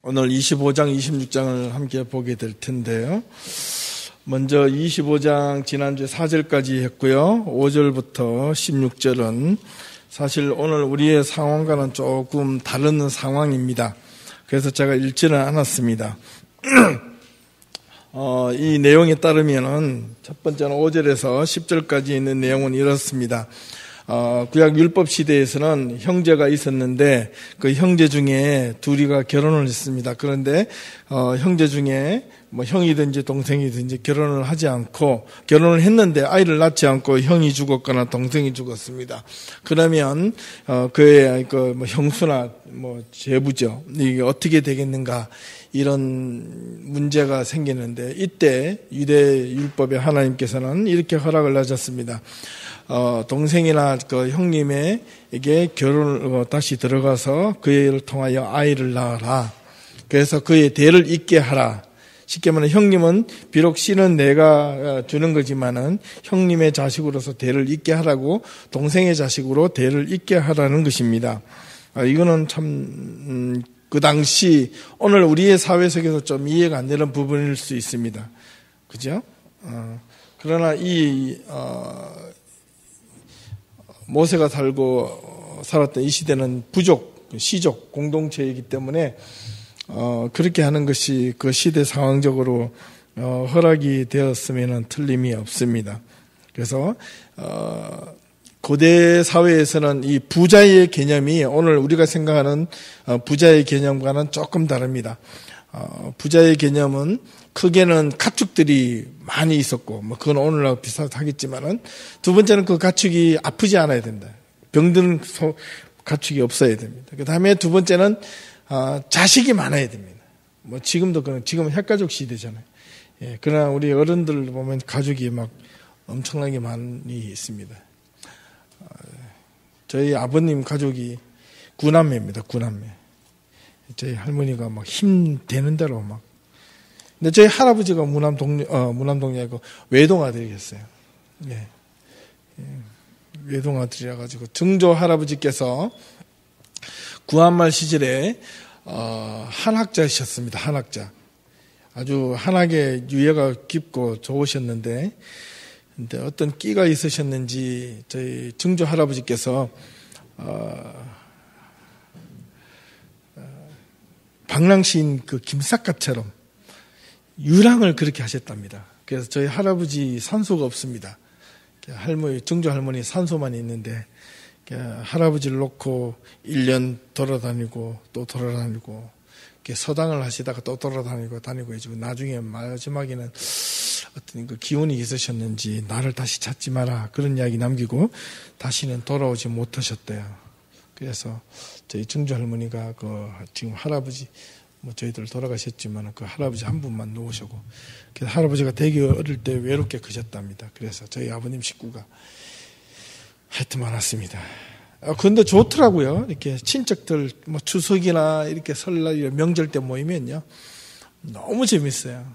오늘 25장, 26장을 함께 보게 될 텐데요. 먼저 25장 지난주에 4절까지 했고요. 5절부터 16절은 사실 오늘 우리의 상황과는 조금 다른 상황입니다. 그래서 제가 읽지는 않았습니다. 이 내용에 따르면은 첫 번째는 5절에서 10절까지 있는 내용은 이렇습니다. 구약 율법 시대에서는 형제가 있었는데 그 형제 중에 둘이가 결혼을 했습니다. 그런데 형제 중에 뭐 형이든지 동생이든지 결혼을 하지 않고 결혼을 했는데 아이를 낳지 않고 형이 죽었거나 동생이 죽었습니다. 그러면 그의 뭐 형수나 뭐 제부죠. 이게 어떻게 되겠는가 이런 문제가 생기는데 이때 유대 율법에 하나님께서는 이렇게 허락을 하셨습니다. 동생이나 그 형님에게 결혼을 다시 들어가서 그를 통하여 아이를 낳아라. 그래서 그의 대를 잇게 하라. 쉽게 말하면 형님은 비록 씨는 내가 주는 거지만은 형님의 자식으로서 대를 잇게 하라고 동생의 자식으로 대를 잇게 하라는 것입니다. 이거는 참 그 당시 오늘 우리의 사회 속에서 좀 이해가 안 되는 부분일 수 있습니다. 그죠? 그러나 모세가 살았던 이 시대는 부족, 시족 공동체이기 때문에 그렇게 하는 것이 그 시대 상황적으로 허락이 되었으면 틀림이 없습니다. 그래서 고대 사회에서는 이 부자의 개념이 오늘 우리가 생각하는 부자의 개념과는 조금 다릅니다. 부자의 개념은 크게는 가축들이 많이 있었고, 뭐 그건 오늘하고 비슷하겠지만은 두 번째는 그 가축이 아프지 않아야 된다. 병든 가축이 없어야 됩니다. 그 다음에 두 번째는 자식이 많아야 됩니다. 뭐 지금도 지금은 핵가족 시대잖아요. 예, 그러나 우리 어른들 보면 가족이 막 엄청나게 많이 있습니다. 저희 아버님 가족이 9남매입니다. 9남매. 저희 할머니가 막 힘 되는 대로 막. 근데 저희 할아버지가 무남동녀이고 외동아들이었어요. 예. 외동아들이라 가지고 증조 할아버지께서 구한말 시절에 한학자이셨습니다. 한학자. 아주 한학의 유해가 깊고 좋으셨는데 근데 어떤 끼가 있으셨는지 저희 증조 할아버지께서 방랑시인 그 김삿갓처럼 유랑을 그렇게 하셨답니다. 그래서 저희 할아버지 산소가 없습니다. 증조 할머니 산소만 있는데 할아버지를 놓고 1년 돌아다니고 또 돌아다니고 서당을 하시다가 또 다니고 해주고 나중에 마지막에는 어떤 그 기운이 있으셨는지 나를 다시 찾지 마라 그런 이야기 남기고 다시는 돌아오지 못하셨대요. 그래서 저희 증조 할머니가 지금 할아버지 뭐 저희들 돌아가셨지만 그 할아버지 한 분만 놓으시고 그래서 할아버지가 되게 어릴 때 외롭게 크셨답니다. 그래서 저희 아버님 식구가 하여튼 많았습니다. 근데 좋더라고요. 이렇게 친척들 뭐 추석이나 이렇게 설날 명절 때 모이면요 너무 재밌어요.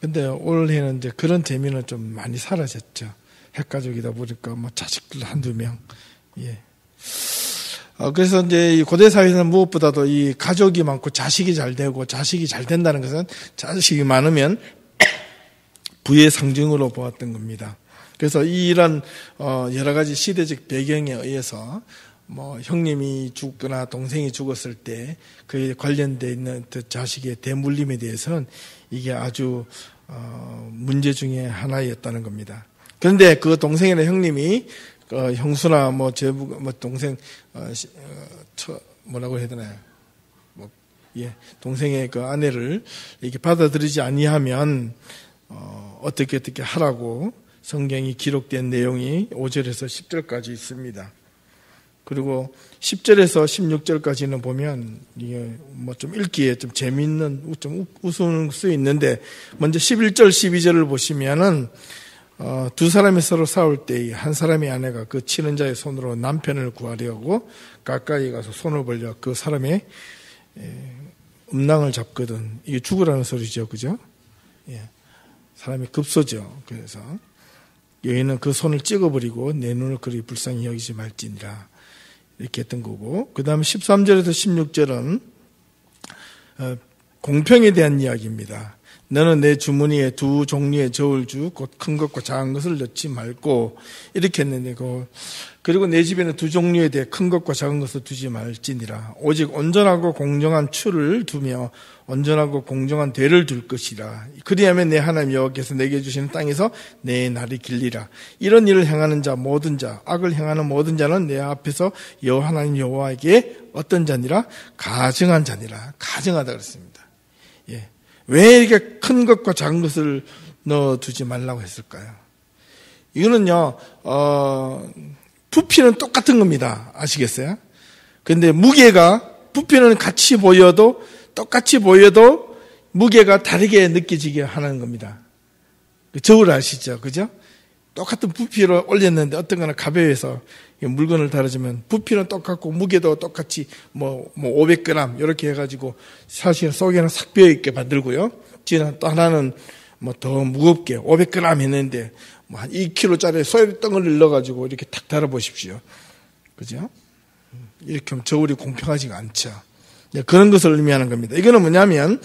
근데 올해는 이제 그런 재미는 좀 많이 사라졌죠. 핵가족이다 보니까 뭐 자식들 한두 명. 예. 그래서 이제 이 고대 사회에서는 무엇보다도 이 가족이 많고 자식이 잘 되고 자식이 잘 된다는 것은 자식이 많으면 부의 상징으로 보았던 겁니다. 그래서 이런 여러 가지 시대적 배경에 의해서 뭐 형님이 죽거나 동생이 죽었을 때 그에 관련되어 있는 그 자식의 대물림에 대해서는 이게 아주 문제 중에 하나였다는 겁니다. 그런데 그 동생이나 형님이 형수나 뭐 제부 뭐 동생 뭐라고 해야 되나요? 동생의 그 아내를 이렇게 받아들이지 아니하면 어떻게 하라고 성경이 기록된 내용이 5절에서 10절까지 있습니다. 그리고 10절에서 16절까지는 보면 이게 뭐 좀 읽기에 좀 재미있는 좀 웃을 수 있는데 먼저 11절 12절을 보시면은 두 사람이 서로 싸울 때 한 사람의 아내가 그 치는 자의 손으로 남편을 구하려고 가까이 가서 손을 벌려 그 사람의 음낭을 잡거든. 이게 죽으라는 소리죠. 그죠? 예. 사람이 급소죠. 그래서 여인은 그 손을 찍어버리고 내 눈을 그리 불쌍히 여기지 말지니라. 이렇게 했던 거고, 그 다음에 13절에서 16절은 공평에 대한 이야기입니다. 너는 내 주머니에 두 종류의 저울 주 곧 큰 것과 작은 것을 넣지 말고 이렇게 했는데 그리고 내 집에는 두 종류에 대해 큰 것과 작은 것을 두지 말지니라. 오직 온전하고 공정한 추를 두며 온전하고 공정한 대를 둘 것이라. 그리하면 내 하나님 여호와께서 내게 주시는 땅에서 내 날이 길리라. 이런 일을 행하는 자 모든 자 악을 행하는 모든 자는 내 앞에서 여호와 하나님 여호와에게 어떤 자니라? 가증한 자니라. 가증하다 그랬습니다. 예. 왜 이렇게 큰 것과 작은 것을 넣어두지 말라고 했을까요? 이거는요, 부피는 똑같은 겁니다. 아시겠어요? 근데 무게가, 부피는 똑같이 보여도 무게가 다르게 느껴지게 하는 겁니다. 저울 아시죠? 그죠? 똑같은 부피를 올렸는데 어떤 거는 가벼워서 물건을 다뤄주면 부피는 똑같고 무게도 똑같이 500g 이렇게 해가지고 사실 속에는 싹 비어있게 만들고요. 또 하나는 더 무겁게 500g 했는데 한 2kg짜리 소염덩어리를 넣어가지고 이렇게 탁 달아보십시오. 그죠? 이렇게 하면 저울이 공평하지가 않죠. 그런 것을 의미하는 겁니다. 이거는 뭐냐면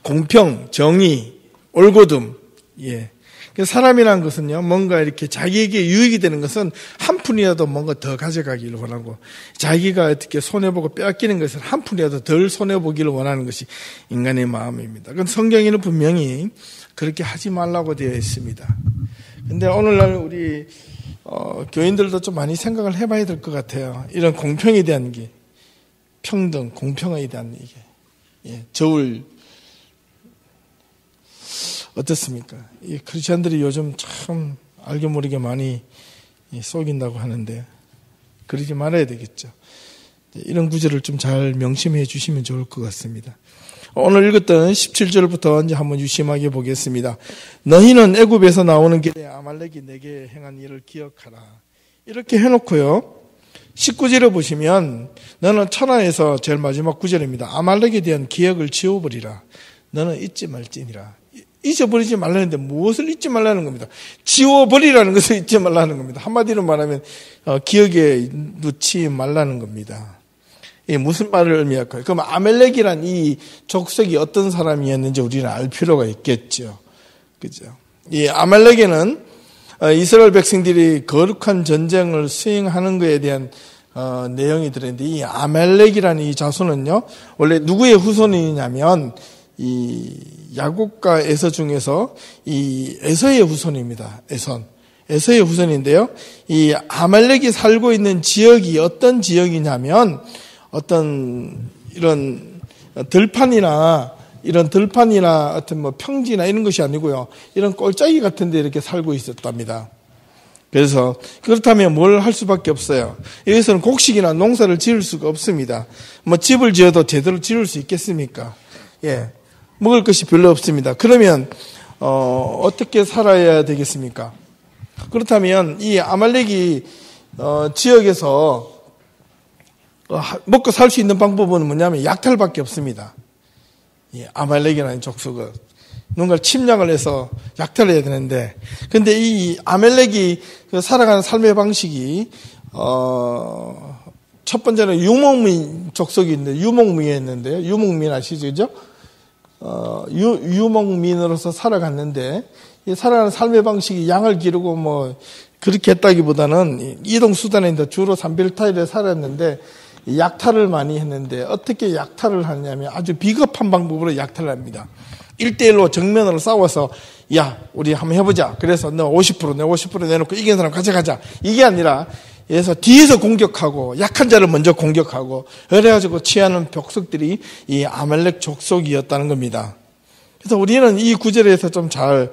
공평, 정의, 올곧음, 예. 사람이라는 것은요, 뭔가 이렇게 자기에게 유익이 되는 것은 한 푼이라도 뭔가 더 가져가기를 원하고, 자기가 어떻게 손해보고 빼앗기는 것을 한 푼이라도 덜 손해보기를 원하는 것이 인간의 마음입니다. 그건 성경에는 분명히 그렇게 하지 말라고 되어 있습니다. 근데 오늘날 우리, 교인들도 좀 많이 생각을 해봐야 될 것 같아요. 이런 공평에 대한 게, 평등, 공평에 대한 이게, 예, 저울, 어떻습니까? 이 크리스천들이 요즘 참 알게 모르게 많이 속인다고 하는데 그러지 말아야 되겠죠. 이런 구절을 좀 잘 명심해 주시면 좋을 것 같습니다. 오늘 읽었던 17절부터 이제 한번 유심하게 보겠습니다. 너희는 애굽에서 나오는 길에 아말렉이 내게 행한 일을 기억하라. 이렇게 해놓고요. 19절에 보시면 너는 천하에서 제일 마지막 구절입니다. 아말렉에 대한 기억을 지워버리라. 너는 잊지 말지니라. 잊어버리지 말라는데 무엇을 잊지 말라는 겁니다. 지워버리라는 것을 잊지 말라는 겁니다. 한마디로 말하면 기억에 넣지 말라는 겁니다. 이게 무슨 말을 의미할까요? 그럼 아멜렉이란 이 족속이 어떤 사람이었는지 우리는 알 필요가 있겠죠. 그죠? 이 아멜렉에는 이스라엘 백성들이 거룩한 전쟁을 수행하는 것에 대한 내용이 들어있는데 이 아멜렉이라는 이 자손은요 원래 누구의 후손이냐면 이 야곱과 에서 중에서 이 에서의 후손입니다. 에서의 후손인데요. 이 아말렉이 살고 있는 지역이 어떤 지역이냐면 어떤 이런 들판이나 어떤 평지나 이런 것이 아니고요. 이런 꼴짜기 같은 데 이렇게 살고 있었답니다. 그래서 그렇다면 뭘 할 수밖에 없어요. 여기서는 곡식이나 농사를 지을 수가 없습니다. 집을 지어도 제대로 지을 수 있겠습니까? 예. 먹을 것이 별로 없습니다. 그러면 어떻게 살아야 되겠습니까? 그렇다면 이 아말렉이 지역에서 먹고 살 수 있는 방법은 뭐냐면 약탈밖에 없습니다. 이 아말렉이라는 족속은 뭔가 침략을 해서 약탈을 해야 되는데, 근데 이 아말렉이 살아가는 삶의 방식이 첫 번째는 유목민 족속이 있는데 유목민이었는데요. 유목민 아시죠? 그죠? 유목민으로서 살아갔는데, 이 살아가는 삶의 방식이 양을 기르고 그렇게 했다기보다는 이동수단인데 주로 산별타일에 살았는데, 약탈을 많이 했는데, 어떻게 약탈을 하냐면 아주 비겁한 방법으로 약탈을 합니다. 1대1로 정면으로 싸워서, 야, 우리 한번 해보자. 그래서 너 50%, 내 50% 내놓고 이긴 사람 가져가자. 이게 아니라, 그래서 뒤에서 공격하고 약한 자를 먼저 공격하고 그래가지고 취하는 족속들이 이 아말렉 족속이었다는 겁니다. 그래서 우리는 이 구절에서 좀 잘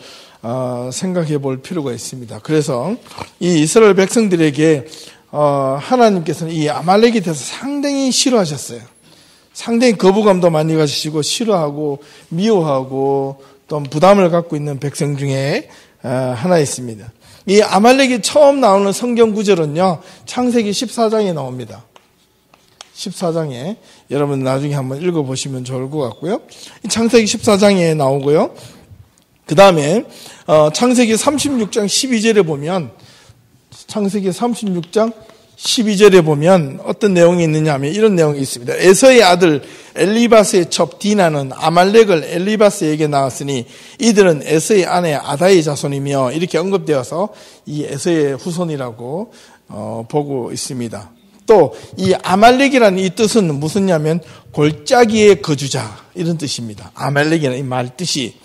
생각해 볼 필요가 있습니다. 그래서 이 이스라엘 백성들에게 하나님께서는 이 아말렉에 대해서 상당히 싫어하셨어요. 상당히 거부감도 많이 가지시고 싫어하고 미워하고 또 부담을 갖고 있는 백성 중에 하나였습니다. 이 아말렉이 처음 나오는 성경 구절은요, 창세기 14장에 나옵니다. 14장에 여러분 나중에 한번 읽어보시면 좋을 것 같고요. 창세기 14장에 나오고요. 그 다음에 창세기 36장 12절에 보면 창세기 36장 12절에 보면 어떤 내용이 있느냐 하면 이런 내용이 있습니다. 에서의 아들 엘리바스의 첩 디나는 아말렉을 엘리바스에게 낳았으니 이들은 에서의 아내 아다의 자손이며 이렇게 언급되어서 이 에서의 후손이라고 보고 있습니다. 또 이 아말렉이라는 이 뜻은 무슨냐면 골짜기의 거주자 이런 뜻입니다. 아말렉이라는 이 말 뜻이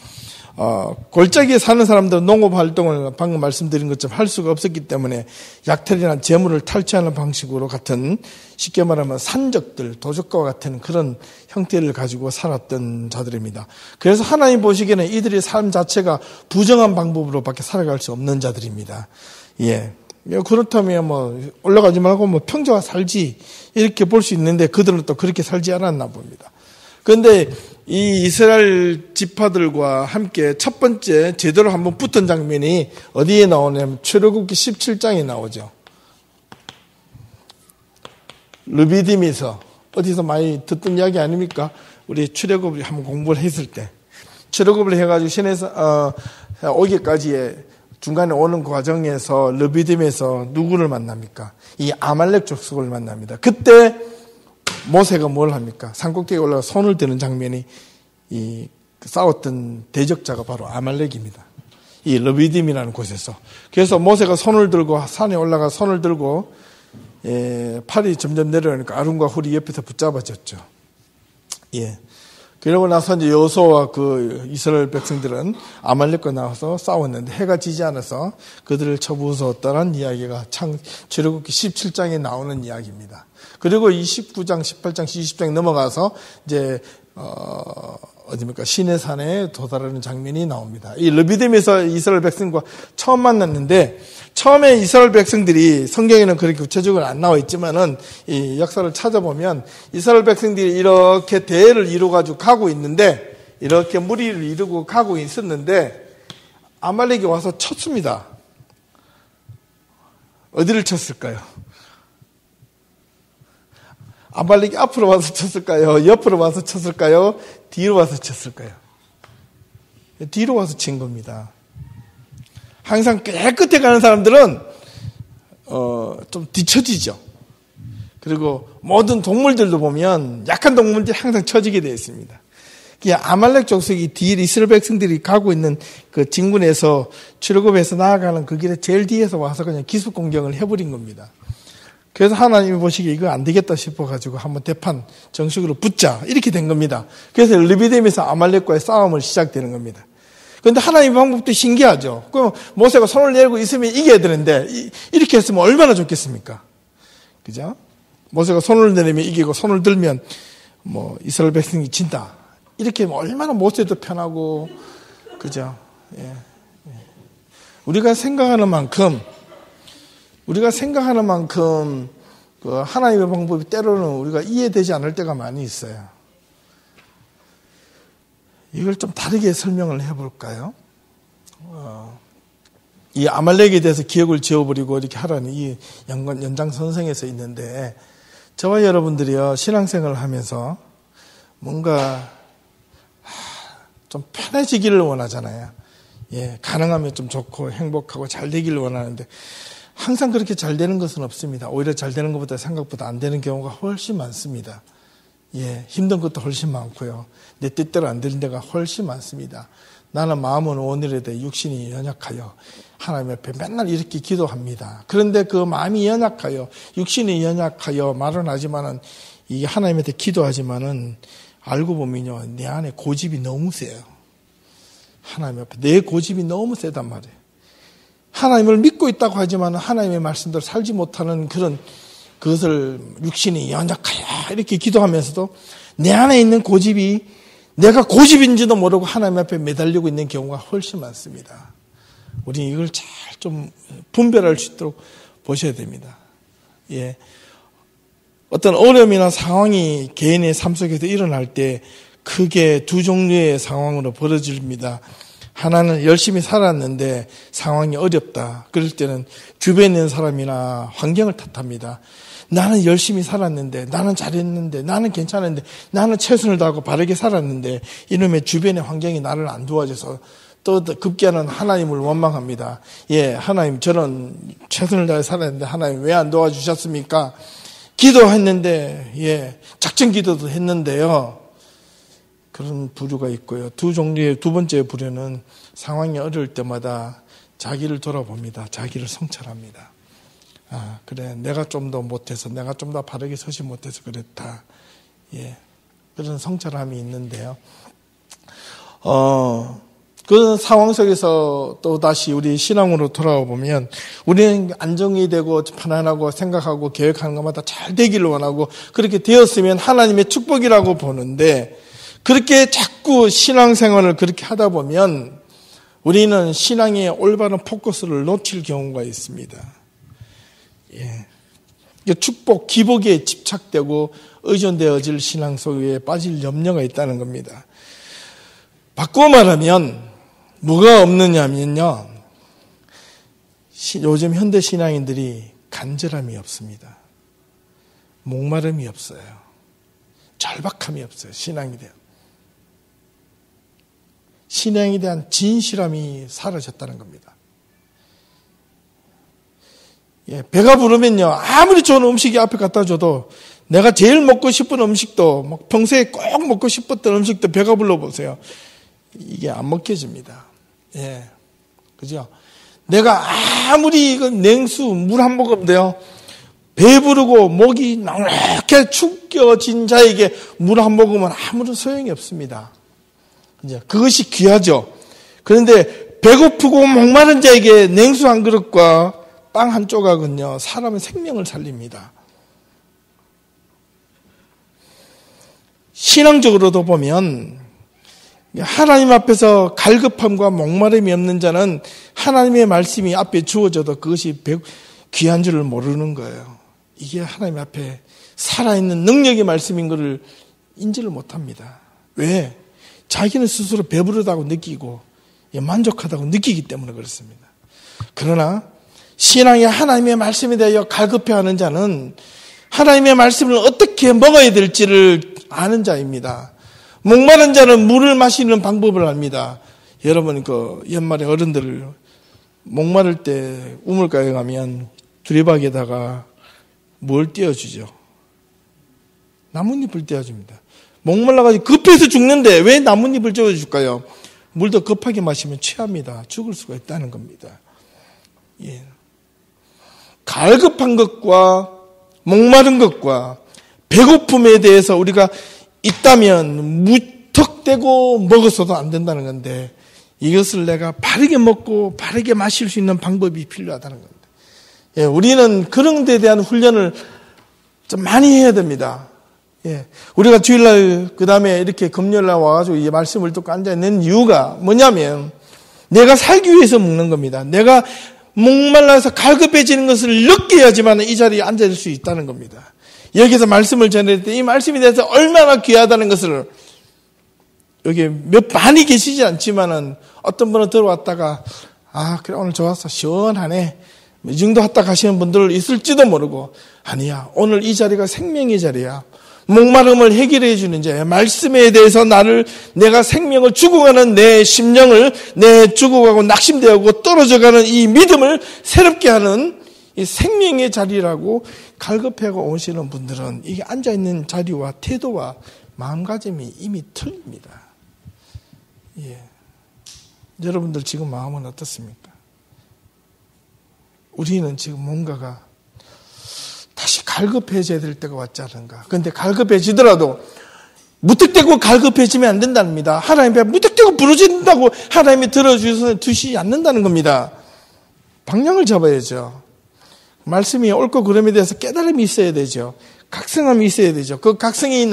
골짜기에 사는 사람들은 농업활동을 방금 말씀드린 것처럼 할 수가 없었기 때문에 약탈이나 재물을 탈취하는 방식으로 같은 쉽게 말하면 산적들, 도적과 같은 그런 형태를 가지고 살았던 자들입니다. 그래서 하나님 보시기에는 이들의 삶 자체가 부정한 방법으로밖에 살아갈 수 없는 자들입니다. 예. 그렇다면 올라가지 말고 평정화 살지 이렇게 볼 수 있는데 그들은 또 그렇게 살지 않았나 봅니다. 그런데 이 이스라엘 지파들과 함께 첫 번째 제대로 한번 붙은 장면이 어디에 나오냐면 출애굽기 17장에 나오죠. 르비딤에서 어디서 많이 듣던 이야기 아닙니까? 우리 출애굽을 한번 공부를 했을 때 출애굽을 해가지고 신에서 오기까지의 중간에 오는 과정에서 르비딤에서 누구를 만납니까? 이 아말렉 족속을 만납니다. 그때 모세가 뭘 합니까? 산꼭대기에 올라가 손을 드는 장면이 이 싸웠던 대적자가 바로 아말렉입니다. 이 르비딤이라는 곳에서. 그래서 모세가 손을 들고 산에 올라가 손을 들고 팔이 점점 내려오니까 아론과 훌이 옆에서 붙잡아졌죠. 예. 그러고 나서 이제 여호수아와 그 이스라엘 백성들은 아말렉과 나와서 싸웠는데 해가 지지 않아서 그들을 쳐부수었다는 이야기가 출애굽기 17장에 나오는 이야기입니다. 그리고 29장, 18장, 20장 넘어가서 이제 어디입니까? 시내산에 도달하는 장면이 나옵니다. 이 르비딤에서 이스라엘 백성과 처음 만났는데 처음에 이스라엘 백성들이 성경에는 그렇게 구체적으로 안 나와 있지만은 이 역사를 찾아보면 이스라엘 백성들이 이렇게 대회를 이루어가지고 가고 있는데 이렇게 무리를 이루고 가고 있었는데 아말렉이 와서 쳤습니다. 어디를 쳤을까요? 아말렉이 앞으로 와서 쳤을까요? 옆으로 와서 쳤을까요? 뒤로 와서 쳤을까요? 뒤로 와서 친 겁니다. 항상 깨끗해 가는 사람들은 좀 뒤처지죠. 그리고 모든 동물들도 보면 약한 동물들이 항상 처지게 되어 있습니다. 아말렉 족속이 뒤에 이스라엘 백성들이 가고 있는 그 진군에서 출애굽해서 나아가는 그 길에 제일 뒤에서 와서 그냥 기습 공격을 해버린 겁니다. 그래서 하나님이 보시기에 이거 안 되겠다 싶어가지고 한번 대판 정식으로 붙자 이렇게 된 겁니다. 그래서 르비딤에서 아말렉과의 싸움을 시작되는 겁니다. 그런데 하나님의 방법도 신기하죠. 그럼 모세가 손을 내고 있으면 이겨야 되는데 이렇게 했으면 얼마나 좋겠습니까? 그죠? 모세가 손을 내리면 이기고 손을 들면 이스라엘 백성이 진다. 이렇게 하면 얼마나 모세도 편하고 그죠? 예. 우리가 생각하는 만큼 그 하나님의 방법이 때로는 우리가 이해되지 않을 때가 많이 있어요. 이걸 좀 다르게 설명을 해볼까요? 이 아말렉에 대해서 기억을 지워버리고 이렇게 하라는 이 연장선상에서 있는데 저와 여러분들이요 신앙생활을 하면서 뭔가 좀 편해지기를 원하잖아요. 예, 가능하면 좀 좋고 행복하고 잘 되기를 원하는데 항상 그렇게 잘 되는 것은 없습니다. 오히려 잘 되는 것보다 생각보다 안 되는 경우가 훨씬 많습니다. 예, 힘든 것도 훨씬 많고요. 내 뜻대로 안 되는 데가 훨씬 많습니다. 나는 마음은 오늘에도 육신이 연약하여 하나님 앞에 맨날 이렇게 기도합니다. 그런데 그 마음이 연약하여 육신이 연약하여 말은 하지만은 이게 하나님한테 기도하지만은 알고 보면요 내 안에 고집이 너무 세요. 하나님 앞에 내 고집이 너무 세단 말이에요. 하나님을 믿고 있다고 하지만 하나님의 말씀대로 살지 못하는 그것을 육신이 연약하여 이렇게 기도하면서도 내 안에 있는 고집이 내가 고집인지도 모르고 하나님 앞에 매달리고 있는 경우가 훨씬 많습니다. 우리는 이걸 잘 좀 분별할 수 있도록 보셔야 됩니다. 예. 어떤 어려움이나 상황이 개인의 삶 속에서 일어날 때 크게 두 종류의 상황으로 벌어집니다. 하나는 열심히 살았는데 상황이 어렵다. 그럴 때는 주변에 있는 사람이나 환경을 탓합니다. 나는 열심히 살았는데, 나는 잘했는데, 나는 괜찮은데, 나는 최선을 다하고 바르게 살았는데 이놈의 주변의 환경이 나를 안 도와줘서 또 급기야는 하나님을 원망합니다. 예, 하나님 저는 최선을 다해 살았는데 하나님 왜 안 도와주셨습니까? 기도했는데, 예, 작전 기도도 했는데요. 그런 부류가 있고요. 두 번째 부류는 상황이 어려울 때마다 자기를 돌아봅니다. 자기를 성찰합니다. 아, 그래, 내가 좀 더 못해서, 내가 좀 더 바르게 서지 못해서 그랬다. 예, 그런 성찰함이 있는데요. 그 상황 속에서 또 다시 우리 신앙으로 돌아와 보면 우리는 안정이 되고 편안하고 생각하고 계획하는 것마다 잘 되기를 원하고 그렇게 되었으면 하나님의 축복이라고 보는데 그렇게 자꾸 신앙생활을 그렇게 하다 보면 우리는 신앙의 올바른 포커스를 놓칠 경우가 있습니다. 예. 축복, 기복에 집착되고 의존되어질 신앙 속에 빠질 염려가 있다는 겁니다. 바꾸어 말하면 뭐가 없느냐면요. 요즘 현대 신앙인들이 간절함이 없습니다. 목마름이 없어요. 절박함이 없어요. 신앙에 대한 진실함이 사라졌다는 겁니다. 예, 배가 부르면요. 아무리 좋은 음식이 앞에 갖다 줘도 내가 제일 먹고 싶은 음식도 평소에 꼭 먹고 싶었던 음식도 배가 불러보세요. 이게 안 먹혀집니다. 예. 그죠? 내가 아무리 냉수, 물 한 모금 돼요. 배부르고 목이 넉넉해 축겨진 자에게 물 한 모금은 아무런 소용이 없습니다. 이제 그것이 귀하죠. 그런데 배고프고 목마른 자에게 냉수 한 그릇과 빵 한 조각은요, 사람의 생명을 살립니다. 신앙적으로도 보면 하나님 앞에서 갈급함과 목마름이 없는 자는 하나님의 말씀이 앞에 주어져도 그것이 귀한 줄을 모르는 거예요. 이게 하나님 앞에 살아있는 능력의 말씀인 것을 인지를 못합니다. 왜? 자기는 스스로 배부르다고 느끼고 만족하다고 느끼기 때문에 그렇습니다. 그러나 신앙이 하나님의 말씀에 대하여 갈급해하는 자는 하나님의 말씀을 어떻게 먹어야 될지를 아는 자입니다. 목마른 자는 물을 마시는 방법을 압니다. 여러분 연말에 어른들 목마를 때 우물가에 가면 두레박에다가 뭘 띄워주죠? 나뭇잎을 띄워줍니다. 목말라가지고 급해서 죽는데 왜 나뭇잎을 띄워줄까요? 물 더 급하게 마시면 취합니다. 죽을 수가 있다는 겁니다. 예. 갈급한 것과 목마른 것과 배고픔에 대해서 우리가 있다면 무턱대고 먹어서도 안 된다는 건데 이것을 내가 바르게 먹고 바르게 마실 수 있는 방법이 필요하다는 겁니다. 예, 우리는 그런 데 대한 훈련을 좀 많이 해야 됩니다. 예, 우리가 주일날 그 다음에 이렇게 금요일날 와가지고 이 말씀을 듣고 앉아있는 이유가 뭐냐면 내가 살기 위해서 먹는 겁니다. 내가 목말라서 갈급해지는 것을 느껴야지만 이 자리에 앉아있을 수 있다는 겁니다. 여기서 말씀을 전할 때 이 말씀에 대해서 얼마나 귀하다는 것을 여기 많이 계시지 않지만은 어떤 분은 들어왔다가 그래 오늘 좋았어 시원하네 이 정도 왔다 가시는 분들 있을지도 모르고 아니야 오늘 이 자리가 생명의 자리야. 목마름을 해결해 주는 자야. 말씀에 대해서 내가 생명을 죽어가는 내 심령을 내 죽어가고 낙심되고 떨어져가는 이 믿음을 새롭게 하는 이 생명의 자리라고 갈급해하고 오시는 분들은 이게 앉아있는 자리와 태도와 마음가짐이 이미 틀립니다. 예. 여러분들 지금 마음은 어떻습니까? 우리는 지금 뭔가가 다시 갈급해져야 될 때가 왔지 않은가. 그런데 갈급해지더라도 무턱대고 갈급해지면 안 된답니다. 하나님 앞에 무턱대고 부르짖는다고 하나님이 들어주시지 않는다는 겁니다. 방향을 잡아야죠. 말씀이 옳고 그름에 대해서 깨달음이 있어야 되죠. 각성함이 있어야 되죠. 그 각성이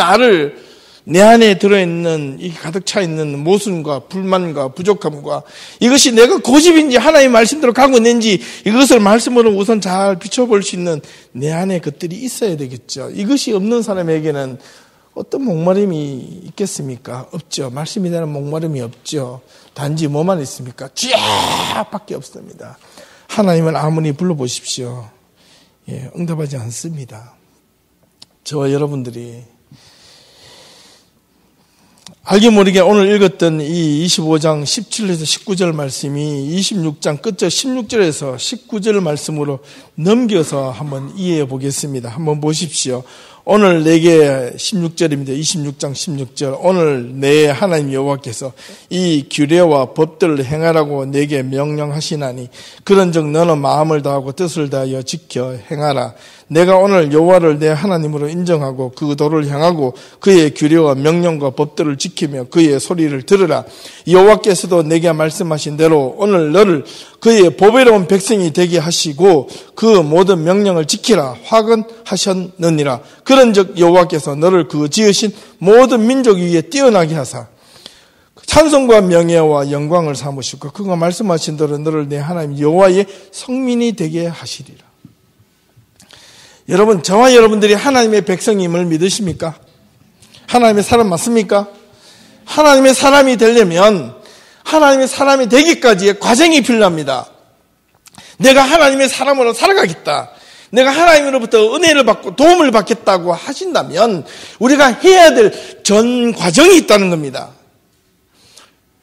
내 안에 들어있는 이 가득 차 있는 모순과 불만과 부족함과 이것이 내가 고집인지 하나님의 말씀대로 가고 있는지 이것을 말씀으로 우선 잘 비춰볼 수 있는 내 안에 것들이 있어야 되겠죠. 이것이 없는 사람에게는 어떤 목마름이 있겠습니까? 없죠. 말씀에 대한 목마름이 없죠. 단지 뭐만 있습니까? 쥐약밖에 없습니다. 하나님을 아무리 불러보십시오. 예, 응답하지 않습니다. 저와 여러분들이 알게 모르게 오늘 읽었던 이 25장 17절에서 19절 말씀이 26장 끝절 16절에서 19절 말씀으로 넘겨서 한번 이해해 보겠습니다. 한번 보십시오. 오늘 내게 16절입니다. 26장 16절. 오늘 내 하나님 여호와께서 이 규례와 법들을 행하라고 내게 명령하시나니 그런즉 너는 마음을 다하고 뜻을 다하여 지켜 행하라. 내가 오늘 여호와를 내 하나님으로 인정하고 그 도를 향하고 그의 규례와 명령과 법들을 지키며 그의 소리를 들으라. 여호와께서도 내게 말씀하신 대로 오늘 너를 그의 보배로운 백성이 되게 하시고 그 모든 명령을 지키라 화근하셨느니라. 그런즉 여호와께서 너를 그 지으신 모든 민족 위에 뛰어나게 하사 찬송과 명예와 영광을 삼으시고 그가 말씀하신 대로 너를 내 하나님 여호와의 성민이 되게 하시리라. 여러분, 저와 여러분들이 하나님의 백성임을 믿으십니까? 하나님의 사람 맞습니까? 하나님의 사람이 되려면 하나님의 사람이 되기까지의 과정이 필요합니다. 내가 하나님의 사람으로 살아가겠다, 내가 하나님으로부터 은혜를 받고 도움을 받겠다고 하신다면 우리가 해야 될 전 과정이 있다는 겁니다.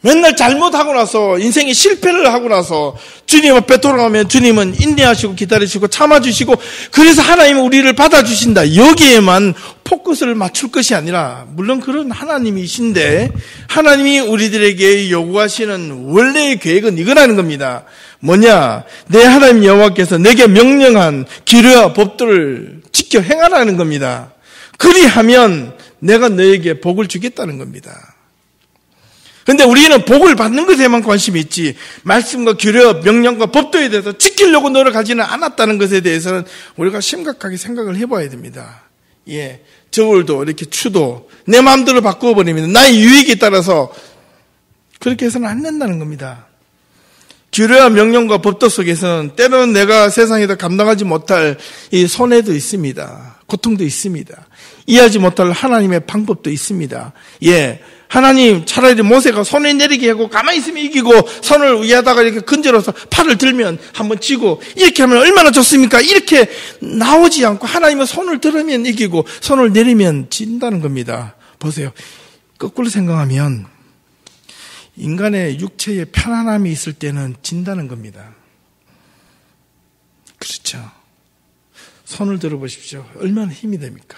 맨날 잘못하고 나서 인생이 실패를 하고 나서 주님 앞에 돌아가면 주님은 인내하시고 기다리시고 참아주시고 그래서 하나님은 우리를 받아주신다, 여기에만 포커스를 맞출 것이 아니라, 물론 그런 하나님이신데 하나님이 우리들에게 요구하시는 원래의 계획은 이거라는 겁니다. 뭐냐? 내 하나님 여호와께서 내게 명령한 규례와 법들을 지켜 행하라는 겁니다. 그리하면 내가 너에게 복을 주겠다는 겁니다. 그런데 우리는 복을 받는 것에만 관심이 있지 말씀과 규례와 명령과 법도에 대해서 지키려고 노력하지는 않았다는 것에 대해서는 우리가 심각하게 생각을 해봐야 됩니다. 예, 저울도 이렇게 추도 내 마음대로 바꿔버리면 나의 유익에 따라서 그렇게 해서는 안 된다는 겁니다. 규례와 명령과 법도 속에서는 때로는 내가 세상에서 감당하지 못할 이 손해도 있습니다. 고통도 있습니다. 이해하지 못할 하나님의 방법도 있습니다. 예, 하나님 차라리 모세가 손을 내리게 하고 가만히 있으면 이기고 손을 위에다가 이렇게 건져서 팔을 들면 한번 쥐고 이렇게 하면 얼마나 좋습니까? 이렇게 나오지 않고 하나님은 손을 들으면 이기고 손을 내리면 진다는 겁니다. 보세요. 거꾸로 생각하면 인간의 육체에 편안함이 있을 때는 진다는 겁니다. 그렇죠. 손을 들어보십시오. 얼마나 힘이 됩니까?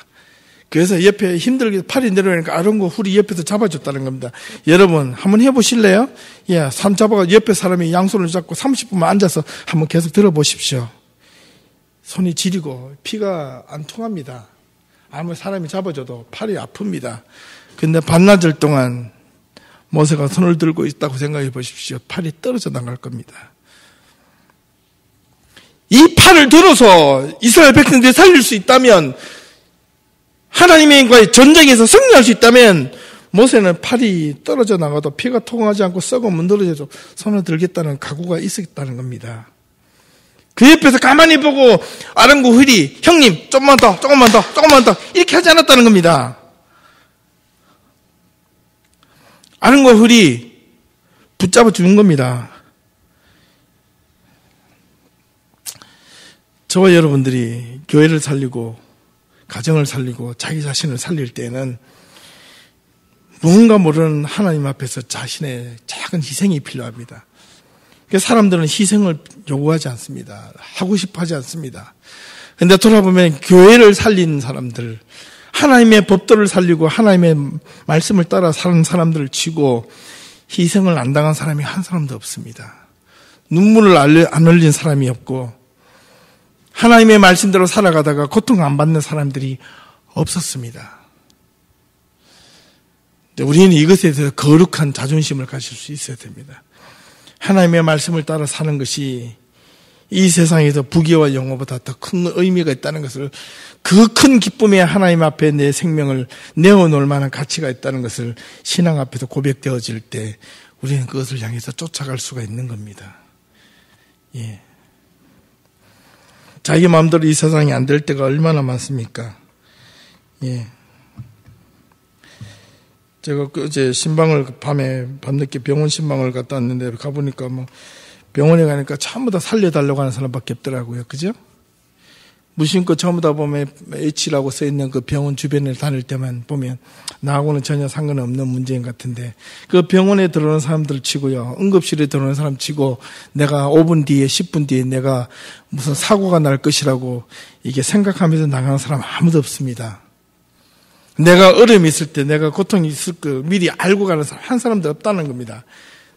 그래서 옆에 힘들게 팔이 내려오니까 아른거 훌이 옆에서 잡아줬다는 겁니다. 여러분 한번 해보실래요? 예, 삼 잡아가 옆에 사람이 양손을 잡고 30분만 앉아서 한번 계속 들어보십시오. 손이 지리고 피가 안 통합니다. 아무리 사람이 잡아줘도 팔이 아픕니다. 근데 반나절 동안 모세가 손을 들고 있다고 생각해 보십시오. 팔이 떨어져 나갈 겁니다. 이 팔을 들어서 이스라엘 백성들이 살릴 수 있다면, 하나님과의 전쟁에서 승리할 수 있다면 모세는 팔이 떨어져 나가도 피가 통하지 않고 썩어 문드러져도 손을 들겠다는 각오가 있었다는 겁니다. 그 옆에서 가만히 보고 아른고 훌이 형님 조금만 더 이렇게 하지 않았다는 겁니다. 아른고 훌이 붙잡아 주는 겁니다. 저와 여러분들이 교회를 살리고 가정을 살리고 자기 자신을 살릴 때는 누군가 모르는 하나님 앞에서 자신의 작은 희생이 필요합니다. 사람들은 희생을 요구하지 않습니다. 하고 싶어 하지 않습니다. 그런데 돌아보면 교회를 살린 사람들, 하나님의 법도를 살리고 하나님의 말씀을 따라 사는 사람들을 치고 희생을 안 당한 사람이 한 사람도 없습니다. 눈물을 안 흘린 사람이 없고 하나님의 말씀대로 살아가다가 고통 안 받는 사람들이 없었습니다. 우리는 이것에 대해서 거룩한 자존심을 가질 수 있어야 됩니다. 하나님의 말씀을 따라 사는 것이 이 세상에서 부귀와 영화보다 더 큰 의미가 있다는 것을, 그 큰 기쁨에 하나님 앞에 내 생명을 내어놓을 만한 가치가 있다는 것을 신앙 앞에서 고백되어질 때 우리는 그것을 향해서 쫓아갈 수가 있는 겁니다. 예. 자기 마음대로 이 세상이 안 될 때가 얼마나 많습니까? 예. 제가 어제 신방을 밤늦게 병원 신방을 갔다 왔는데 가보니까 병원에 가니까 전부 다 살려달라고 하는 사람밖에 없더라고요. 그죠? 무심코 전부 다 보면 H라고 써있는 그 병원 주변을 다닐 때만 보면 나하고는 전혀 상관없는 문제인 것 같은데 그 병원에 들어오는 사람들 치고요. 응급실에 들어오는 사람 치고 내가 5분 뒤에 10분 뒤에 내가 무슨 사고가 날 것이라고 이게 생각하면서 나가는 사람 아무도 없습니다. 내가 어려움이 있을 때 내가 고통이 있을 거 미리 알고 가는 사람 한 사람도 없다는 겁니다.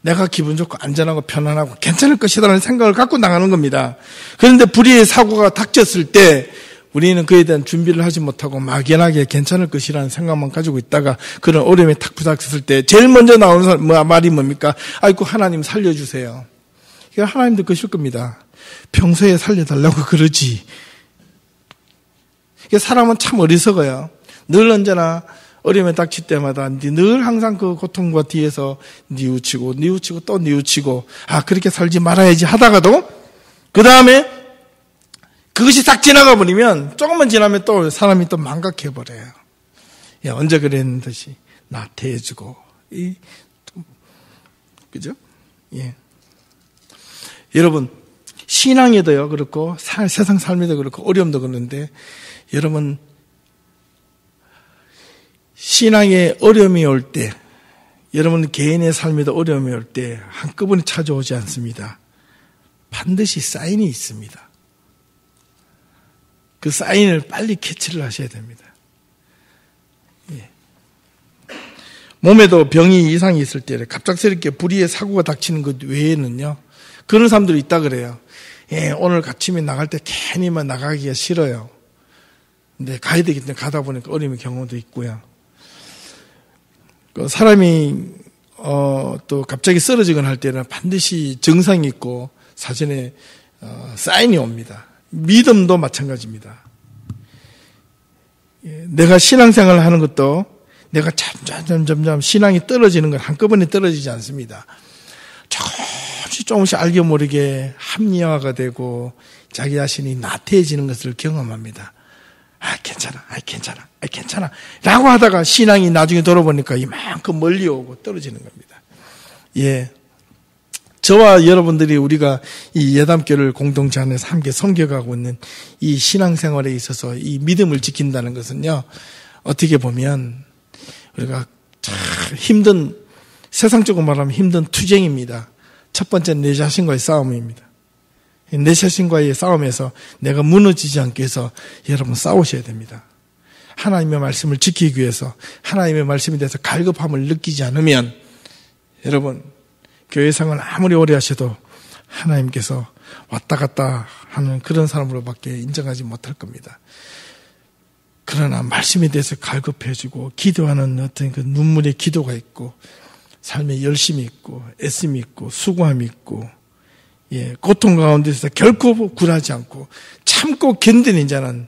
내가 기분 좋고 안전하고 편안하고 괜찮을 것이라는 생각을 갖고 나가는 겁니다. 그런데 불의의 사고가 닥쳤을 때 우리는 그에 대한 준비를 하지 못하고 막연하게 괜찮을 것이라는 생각만 가지고 있다가 그런 어려움에 탁 부닥쳤을 때 제일 먼저 나오는 말이 뭡니까? 아이고 하나님 살려주세요. 이거 하나님도 그러실 겁니다. 평소에 살려달라고 그러지. 사람은 참 어리석어요. 늘 언제나 어려움에 닥칠 때마다 늘 항상 그 고통과 뒤에서 뉘우치고 또 뉘우치고 그렇게 살지 말아야지 하다가도 그 다음에 그것이 싹 지나가 버리면 조금만 지나면 또 사람이 또 망각해 버려요. 언제 그랬는 듯이 나태해지고 그죠? 예. 여러분 신앙에도요 그렇고 세상 삶에도 그렇고 어려움도 그런데 여러분 신앙에 어려움이 올 때, 여러분 개인의 삶에도 어려움이 올 때 한꺼번에 찾아오지 않습니다. 반드시 사인이 있습니다. 그 사인을 빨리 캐치를 하셔야 됩니다. 예. 몸에도 병이 이상이 있을 때 갑작스럽게 불의의 사고가 닥치는 것 외에는요. 그런 사람들이 있다 그래요. 예, 오늘 아침에 나갈 때 괜히만 나가기가 싫어요. 근데 가야 되기 때문에 가다 보니까 어려움의 경우도 있고요. 사람이 또 갑자기 쓰러지거나 할 때는 반드시 증상이 있고 사전에 사인이 옵니다. 믿음도 마찬가지입니다. 내가 신앙생활을 하는 것도 내가 점점 신앙이 떨어지는 건 한꺼번에 떨어지지 않습니다. 조금씩 알게 모르게 합리화가 되고 자기 자신이 나태해지는 것을 경험합니다. 괜찮아. 라고 하다가 신앙이 나중에 돌아보니까 이만큼 멀리 오고 떨어지는 겁니다. 예. 저와 여러분들이 우리가 이 예담교를 공동체 안에서 함께 섬겨가고 있는 이 신앙생활에 있어서 이 믿음을 지킨다는 것은요, 어떻게 보면 우리가 참 힘든, 세상적으로 말하면 힘든 투쟁입니다. 첫 번째는 내 자신과의 싸움입니다. 내 자신과의 싸움에서 내가 무너지지 않기 위해서 여러분 싸우셔야 됩니다. 하나님의 말씀을 지키기 위해서 하나님의 말씀에 대해서 갈급함을 느끼지 않으면 여러분 교회 생활 아무리 오래 하셔도 하나님께서 왔다 갔다 하는 그런 사람으로밖에 인정하지 못할 겁니다. 그러나 말씀에 대해서 갈급해지고 기도하는 어떤 그 눈물의 기도가 있고 삶에 열심이 있고 애씀이 있고 수고함이 있고 고통 가운데서 결코 굴하지 않고 참고 견디는 자는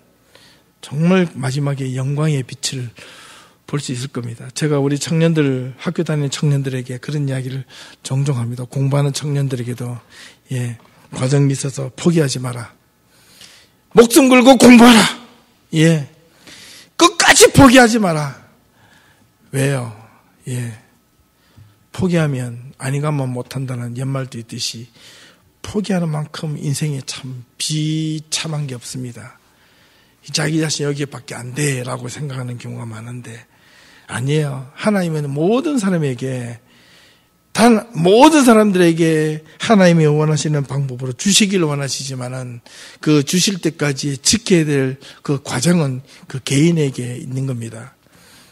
정말 마지막에 영광의 빛을 볼 수 있을 겁니다. 제가 우리 청년들, 학교 다니는 청년들에게 그런 이야기를 종종 합니다. 공부하는 청년들에게도 과정이 있어서 포기하지 마라. 목숨 걸고 공부하라. 끝까지 포기하지 마라. 왜요? 포기하면 아니가만 못한다는 연말도 있듯이 포기하는 만큼 인생에 참 비참한 게 없습니다. 자기 자신 여기밖에 안 돼라고 생각하는 경우가 많은데 아니에요. 하나님은 모든 사람에게 모든 사람들에게 하나님이 원하시는 방법으로 주시기를 원하시지만은 그 주실 때까지 지켜야 될 그 과정은 그 개인에게 있는 겁니다.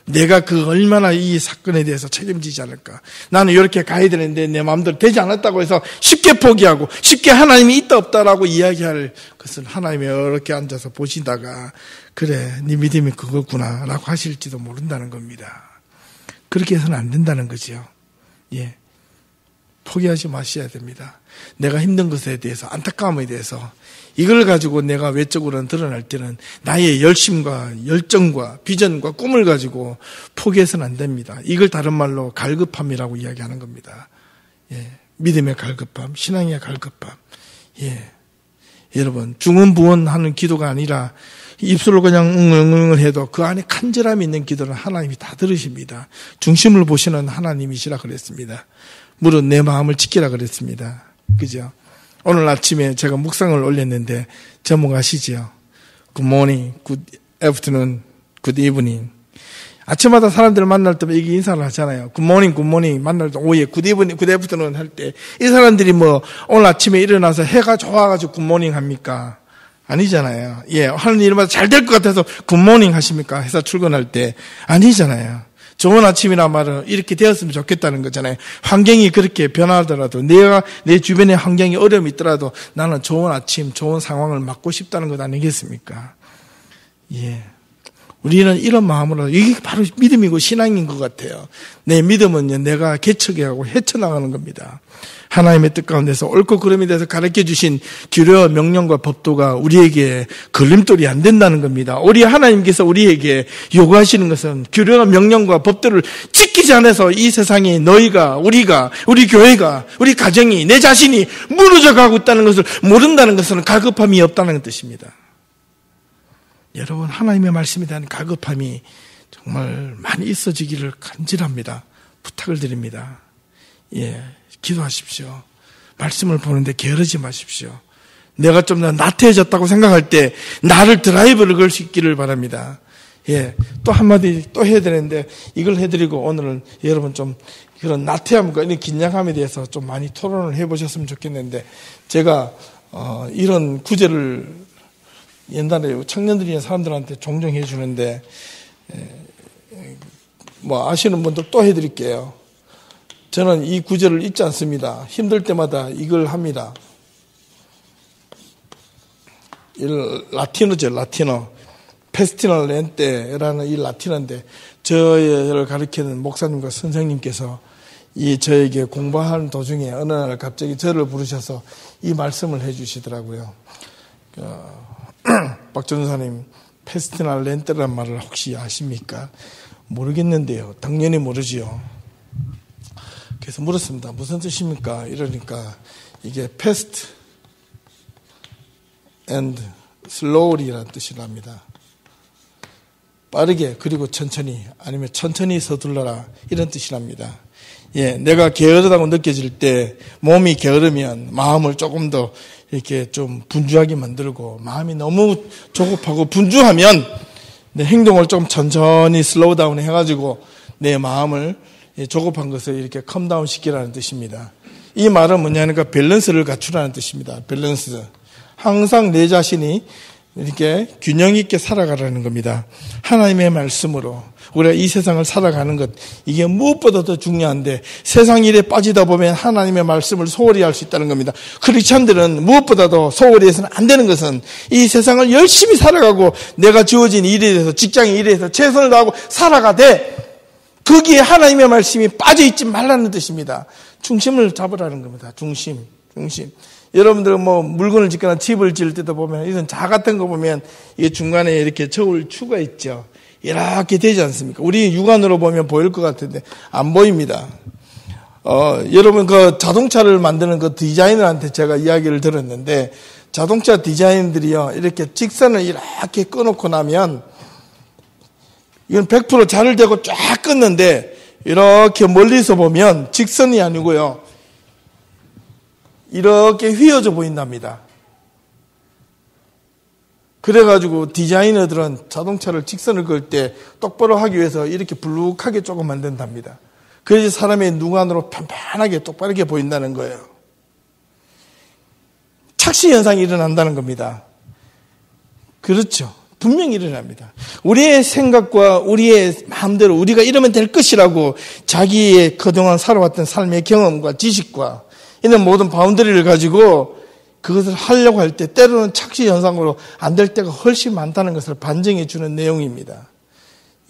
내가 그 얼마나 이 사건에 대해서 책임지지 않을까. 나는 이렇게 가야 되는데 내 마음대로 되지 않았다고 해서 쉽게 포기하고 쉽게 하나님이 있다 없다라고 이야기할 것은 하나님이 이렇게 앉아서 보시다가 그래 네 믿음이 그거구나 라고 하실지도 모른다는 겁니다. 그렇게 해서는 안 된다는 거죠. 포기하지 마셔야 됩니다. 내가 힘든 것에 대해서 안타까움에 대해서 이걸 가지고 내가 외적으로는 드러날 때는 나의 열심과 열정과 비전과 꿈을 가지고 포기해서는 안 됩니다. 이걸 다른 말로 갈급함이라고 이야기하는 겁니다. 믿음의 갈급함, 신앙의 갈급함. 여러분 중언부언하는 기도가 아니라 입술로 그냥 응응응을 해도 그 안에 간절함이 있는 기도는 하나님이 다 들으십니다. 중심을 보시는 하나님이시라 그랬습니다. 물은 내 마음을 지키라 그랬습니다. 그죠? 오늘 아침에 제가 묵상을 올렸는데 제목 아시죠? good morning, good afternoon, good evening. 아침마다 사람들을 만날 때 이게 인사를 하잖아요. 굿모닝, 굿모닝 만날 때 오예, 굿이브닝, 굿애프터눈 할 때 이 사람들이 뭐 오늘 아침에 일어나서 해가 좋아가지고 굿모닝 합니까? 아니잖아요. 예, 하는 일마다 잘 될 것 같아서 굿모닝 하십니까? 회사 출근할 때 아니잖아요. 좋은 아침이란 말은 이렇게 되었으면 좋겠다는 거잖아요. 환경이 그렇게 변하더라도 내가 내 주변에 환경이 어려움이 있더라도 나는 좋은 아침, 좋은 상황을 맞고 싶다는 것 아니겠습니까? 예. 우리는 이런 마음으로 이게 바로 믿음이고 신앙인 것 같아요. 내 믿음은 내가 개척하고 헤쳐나가는 겁니다. 하나님의 뜻 가운데서 옳고 그름에 대해서 가르쳐주신 규례와 명령과 법도가 우리에게 걸림돌이 안 된다는 겁니다. 우리 하나님께서 우리에게 요구하시는 것은 규례와 명령과 법도를 지키지 않아서 이 세상에 너희가, 우리가, 우리 교회가, 우리 가정이, 내 자신이 무너져 가고 있다는 것을 모른다는 것은 갈급함이 없다는 뜻입니다. 여러분, 하나님의 말씀에 대한 갈급함이 정말 많이 있어지기를 간절합니다. 부탁을 드립니다. 예, 기도하십시오. 말씀을 보는데 게으르지 마십시오. 내가 좀 더 나태해졌다고 생각할 때 나를 드라이브를 걸 수 있기를 바랍니다. 예, 또 한마디 또 해야 되는데 이걸 해드리고 오늘은 여러분 좀 그런 나태함과 이런 긴장함에 대해서 좀 많이 토론을 해보셨으면 좋겠는데 제가 이런 구절을 옛날에 청년들이나 사람들한테 종종 해주는데 뭐 아시는 분들 또 해드릴게요. 저는 이 구절을 잊지 않습니다. 힘들 때마다 이걸 합니다. 라틴어죠, 라틴어. 페스티널 렌테라는 이 라틴어인데 저를 가르치는 목사님과 선생님께서 저에게 공부하는 도중에 어느 날 갑자기 저를 부르셔서 이 말씀을 해주시더라고요. 박 전사님, 페스티널 렌테라는 말을 혹시 아십니까? 모르겠는데요. 당연히 모르지요. 그래서 물었습니다. 무슨 뜻입니까? 이러니까 이게 fast and slowly라는 뜻이랍니다. 빠르게 그리고 천천히 아니면 천천히 서둘러라 이런 뜻이랍니다. 예, 내가 게으르다고 느껴질 때 몸이 게으르면 마음을 조금 더 이렇게 좀 분주하게 만들고 마음이 너무 조급하고 분주하면 내 행동을 좀 천천히 슬로우 다운 해가지고 내 마음을 조급한 것을 이렇게 컴다운 시키라는 뜻입니다. 이 말은 뭐냐니까 밸런스를 갖추라는 뜻입니다. 밸런스. 항상 내 자신이 이렇게 균형 있게 살아가라는 겁니다. 하나님의 말씀으로 우리가 이 세상을 살아가는 것 이게 무엇보다 더 중요한데 세상 일에 빠지다 보면 하나님의 말씀을 소홀히 할 수 있다는 겁니다. 크리스찬들은 무엇보다도 소홀히 해서는 안 되는 것은 이 세상을 열심히 살아가고 내가 주어진 일에 대해서 직장의 일에 대해서 최선을 다하고 살아가되 거기에 하나님의 말씀이 빠져있지 말라는 뜻입니다. 중심을 잡으라는 겁니다. 중심. 여러분들 뭐 물건을 짓거나 집을 지을 때도 보면 이런 자 같은 거 보면 이게 중간에 이렇게 저울 추가 있죠. 이렇게 되지 않습니까? 우리 육안으로 보면 보일 것 같은데 안 보입니다. 여러분 그 자동차를 만드는 그 디자이너한테 제가 이야기를 들었는데 자동차 디자인들이요 이렇게 직선을 이렇게 끊어놓고 나면 이건 100% 자를 대고 쫙 끊는데 이렇게 멀리서 보면 직선이 아니고요 이렇게 휘어져 보인답니다. 그래가지고 디자이너들은 자동차를 직선을 그을 때 똑바로 하기 위해서 이렇게 불룩하게 조금 만든답니다. 그래서 사람의 눈안으로 편편하게 똑바르게 보인다는 거예요. 착시 현상이 일어난다는 겁니다. 그렇죠. 분명히 일어납니다. 우리의 생각과 우리의 마음대로 우리가 이러면 될 것이라고 자기의 그동안 살아왔던 삶의 경험과 지식과 이런 모든 바운더리를 가지고 그것을 하려고 할 때 때로는 착시 현상으로 안 될 때가 훨씬 많다는 것을 반증해 주는 내용입니다.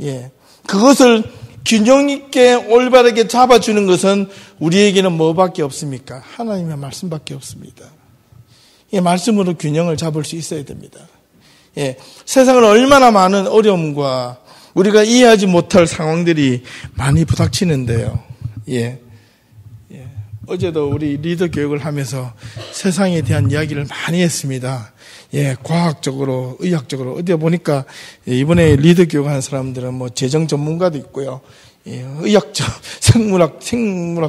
예. 그것을 균형 있게 올바르게 잡아주는 것은 우리에게는 뭐밖에 없습니까? 하나님의 말씀밖에 없습니다. 이 말씀으로 균형을 잡을 수 있어야 됩니다. 예. 세상은 얼마나 많은 어려움과 우리가 이해하지 못할 상황들이 많이 부닥치는데요. 예. 어제도 우리 리더 교육을 하면서 세상에 대한 이야기를 많이 했습니다. 예, 과학적으로, 의학적으로. 어디 보니까 이번에 리더 교육하는 사람들은 뭐 재정 전문가도 있고요. 예, 의학적, 생물학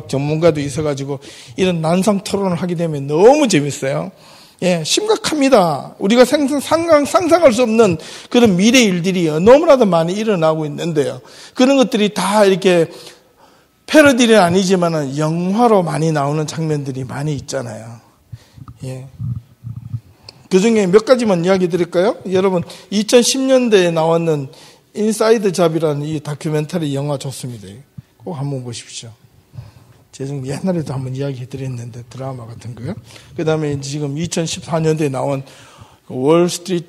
전문가도 있어가지고 이런 난상 토론을 하게 되면 너무 재밌어요. 예, 심각합니다. 우리가 상상할 수 없는 그런 미래 일들이 너무나도 많이 일어나고 있는데요. 그런 것들이 다 이렇게 패러디는 아니지만은 영화로 많이 나오는 장면들이 많이 있잖아요. 예. 그 중에 몇 가지만 이야기 드릴까요? 여러분, 2010년대에 나왔는 인사이드 잡이라는 이 다큐멘터리 영화 좋습니다. 꼭 한번 보십시오. 제가 옛날에도 한번 이야기 드렸는데, 드라마 같은 거요. 그 다음에 지금 2014년도에 나온 월스트리트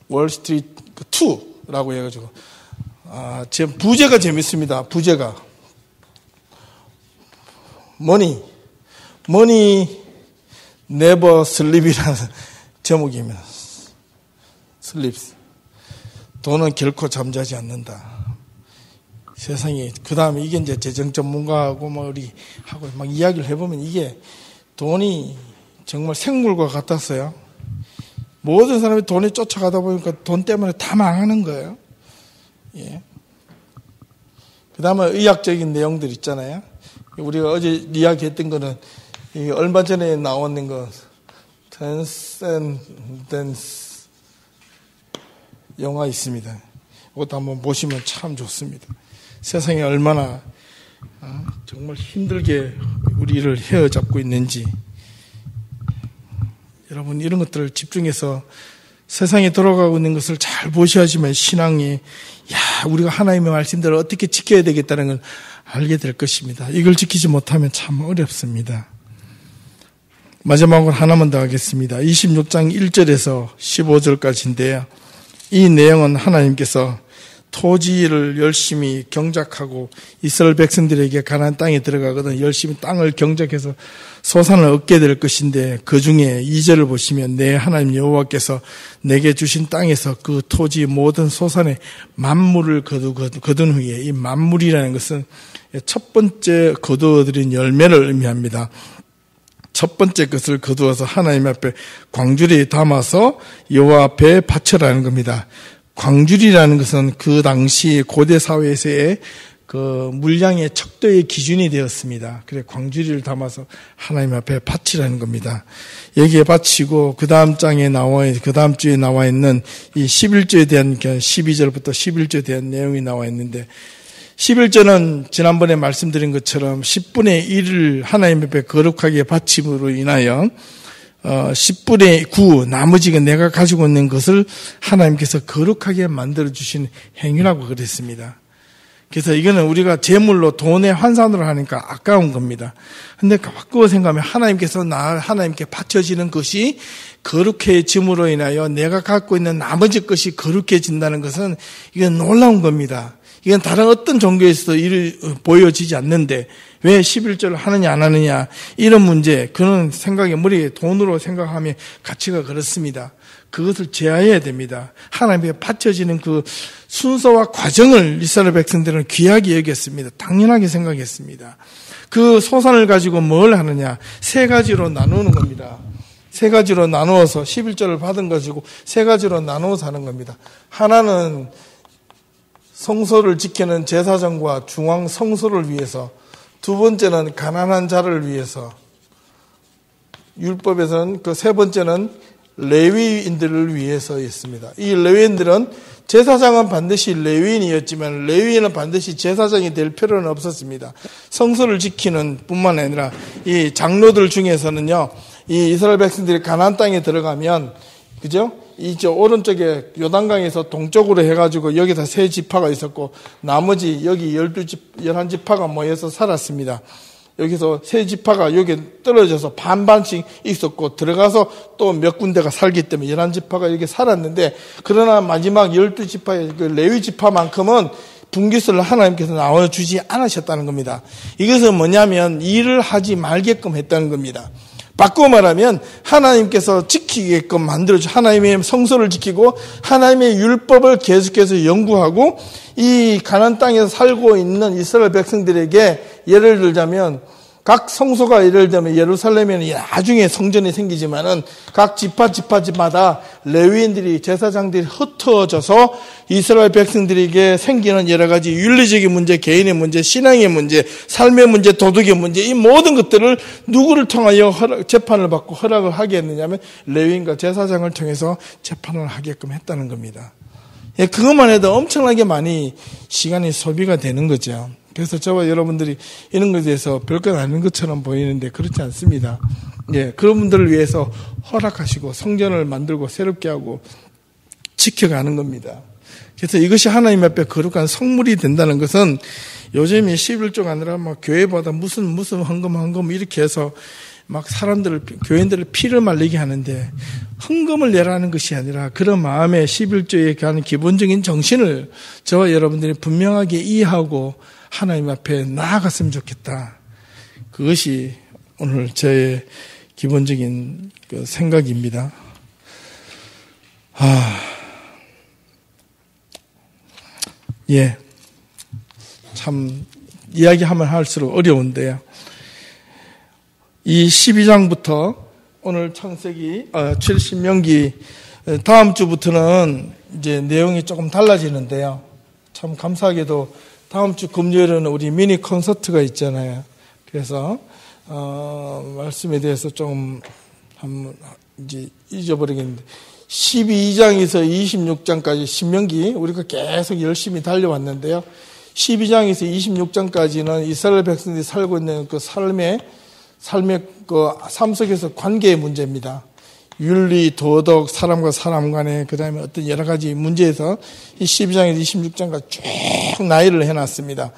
2라고 해가지고, 제 부제가 재밌습니다. 부제가. 머니 네버 슬립이라는 제목입니다. 슬립. 돈은 결코 잠자지 않는다. 세상에, 그 다음에 이게 이제 재정 전문가하고 우리 하고 막 이야기를 해보면 이게 돈이 정말 생물과 같았어요. 모든 사람이 돈에 쫓아가다 보니까 돈 때문에 다 망하는 거예요. 예. 그 다음에 의학적인 내용들 있잖아요. 우리가 어제 이야기했던 거는 얼마 전에 나왔는 거, 트랜센덴스 영화 있습니다. 이것도 한번 보시면 참 좋습니다. 세상에 얼마나 정말 힘들게 우리를 헤어잡고 있는지, 여러분 이런 것들을 집중해서 세상에 돌아가고 있는 것을 잘 보셔야지만 신앙이 우리가 하나님의 말씀대로 어떻게 지켜야 되겠다는 걸 알게 될 것입니다. 이걸 지키지 못하면 참 어렵습니다. 마지막으로 하나만 더 하겠습니다. 26장 1절에서 15절까지인데요. 이 내용은 하나님께서 토지를 열심히 경작하고 이스라엘 백성들에게 가나안 땅에 들어가거든 열심히 땅을 경작해서 소산을 얻게 될 것인데, 그 중에 2절을 보시면 내 하나님 여호와께서 내게 주신 땅에서 그 토지 모든 소산의 만물을 거둔 후에, 이 만물이라는 것은 첫 번째 거두어들인 열매를 의미합니다. 첫 번째 것을 거두어서 하나님 앞에 광주리에 담아서 여호와 앞에 바쳐라는 겁니다. 광주리라는 것은 그 당시 고대 사회에서의 그 물량의 척도의 기준이 되었습니다. 그래 광주리를 담아서 하나님 앞에 바치라는 겁니다. 여기에 바치고 그 다음 장에 그 다음 주에 나와 있는 이 11조에 대한 12절부터 11조에 대한 내용이 나와 있는데, 11조는 지난번에 말씀드린 것처럼 10분의 1을 하나님 앞에 거룩하게 바침으로 인하여 10분의 9 나머지가 내가 가지고 있는 것을 하나님께서 거룩하게 만들어주신 행위라고 그랬습니다. 그래서 이거는 우리가 재물로 돈에 환산으로 하니까 아까운 겁니다. 근데 바꾸어 생각하면 하나님께서 하나님께 바쳐지는 것이 거룩해짐으로 인하여 내가 갖고 있는 나머지 것이 거룩해진다는 것은 이건 놀라운 겁니다. 이건 다른 어떤 종교에서도 보여지지 않는데 왜 11조를 하느냐 안 하느냐 이런 문제, 그런 생각에 머리에 돈으로 생각하면 가치가 그렇습니다. 그것을 제어해야 됩니다. 하나님께 바쳐지는 그 순서와 과정을 이스라엘 백성들은 귀하게 여겼습니다. 당연하게 생각했습니다. 그 소산을 가지고 뭘 하느냐, 세 가지로 나누는 겁니다. 세 가지로 나누어서 11조를 받은 가지고 세 가지로 나누어서 하는 겁니다. 하나는 성소를 지키는 제사장과 중앙 성소를 위해서, 두 번째는 가난한 자를 위해서, 율법에서는 그 세 번째는 레위인들을 위해서였습니다. 이 레위인들은 제사장은 반드시 레위인이었지만 레위인은 반드시 제사장이 될 필요는 없었습니다. 성소를 지키는 뿐만 아니라 이 장로들 중에서는요, 이 이스라엘 백성들이 가나안 땅에 들어가면, 그죠? 이저 오른쪽에 요단강에서 동쪽으로 해가지고 여기다 세 지파가 있었고 나머지 여기 11지파가 모여서 살았습니다. 여기서 세 지파가 여기 떨어져서 반반씩 있었고 들어가서 또 몇 군데가 살기 때문에 11지파가 여기 살았는데, 그러나 마지막 12지파의 그 레위 지파만큼은 분깃을 하나님께서 나눠주지 않으셨다는 겁니다. 이것은 뭐냐면 일을 하지 말게끔 했다는 겁니다. 바꾸어 말하면 하나님께서 지키게끔 만들어주, 하나님의 성소를 지키고 하나님의 율법을 계속해서 연구하고 이 가나안 땅에서 살고 있는 이스라엘 백성들에게 예를 들자면 각 성소가 예를 들면 예루살렘에는 나중에 성전이 생기지만은 각 지파마다 레위인들이 제사장들이 흩어져서 이스라엘 백성들에게 생기는 여러 가지 윤리적인 문제, 개인의 문제, 신앙의 문제, 삶의 문제, 도덕의 문제, 이 모든 것들을 누구를 통하여 재판을 받고 허락을 하게 했느냐면 레위인과 제사장을 통해서 재판을 하게끔 했다는 겁니다. 예, 그것만 해도 엄청나게 많이 시간이 소비가 되는 거죠. 그래서 저와 여러분들이 이런 것에 대해서 별것 아닌 것처럼 보이는데 그렇지 않습니다. 예, 그런 분들을 위해서 허락하시고 성전을 만들고 새롭게 하고 지켜가는 겁니다. 그래서 이것이 하나님 앞에 거룩한 성물이 된다는 것은 요즘에 11조가 아니라 막 교회보다 무슨 헌금 이렇게 해서 막 교인들을 피를 말리게 하는데 헌금을 내라는 것이 아니라 그런 마음에 11조에 가는 기본적인 정신을 저와 여러분들이 분명하게 이해하고 하나님 앞에 나아갔으면 좋겠다. 그것이 오늘 저의 기본적인 그 생각입니다. 예. 참, 이야기하면 할수록 어려운데요. 이 12장부터 오늘 창세기, 신명기, 다음 주부터는 이제 내용이 조금 달라지는데요. 참 감사하게도 다음 주 금요일에는 우리 미니 콘서트가 있잖아요. 그래서, 말씀에 대해서 좀, 이제 잊어버리겠는데, 12장에서 26장까지 신명기, 우리가 계속 열심히 달려왔는데요. 12장에서 26장까지는 이스라엘 백성들이 살고 있는 그 삶의 그 삶 속에서 관계의 문제입니다. 윤리, 도덕, 사람과 사람 간의 그 다음에 어떤 여러 가지 문제에서 이 12장에서 26장까지 쭉 나열을 해놨습니다.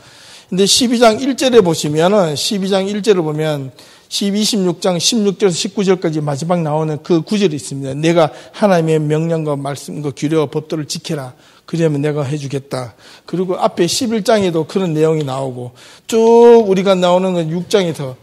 근데 12장 1절에 보시면은 12장 1절을 보면 26장 16절에서 19절까지 마지막 나오는 그 구절이 있습니다. 내가 하나님의 명령과 말씀과 규례와 법도를 지켜라. 그러면 내가 해주겠다. 그리고 앞에 11장에도 그런 내용이 나오고 쭉 우리가 나오는 건 6장에서